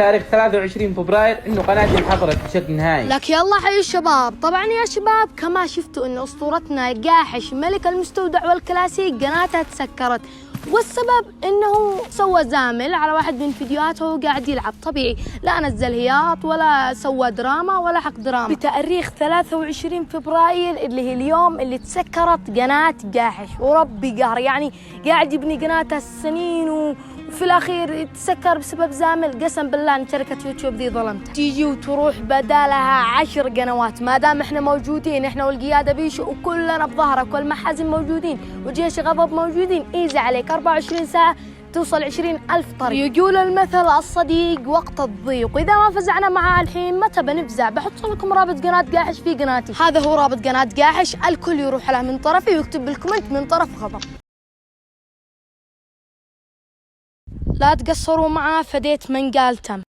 تاريخ 23 فبراير انه قناتي انحظرت بشكل نهائي. لك يلا حي الشباب. طبعا يا شباب كما شفتوا ان اسطورتنا قاحش ملك المستودع والكلاسيك قناتها تسكرت، والسبب انه سوى زامل على واحد من فيديوهاته وهو قاعد يلعب طبيعي، لا نزل هياط ولا سوى دراما ولا حق دراما. بتاريخ 23 فبراير اللي هي اليوم اللي تسكرت قناة قاحش، وربي قهر يعني قاعد يبني قناته السنين وفي الاخير يتسكر بسبب زامل. قسم بالله ان شركة يوتيوب ذي ظلمت، تيجي وتروح بدالها 10 قنوات. ما دام احنا موجودين احنا والقيادة بيشو وكلنا بظهرك والمحازم موجودين وجيش غضب موجودين، ايزي عليك 24 ساعة توصل 20,000 طريق. يقول المثل الصديق وقت الضيق، وإذا ما فزعنا معاه الحين متى بنفزع؟ بحط لكم رابط قناة قاحش في قناتي، هذا هو رابط قناة قاحش، الكل يروح له من طرفي ويكتب بالكومنت من طرف غضب. لا تقصروا معاه، فديت من قال تم.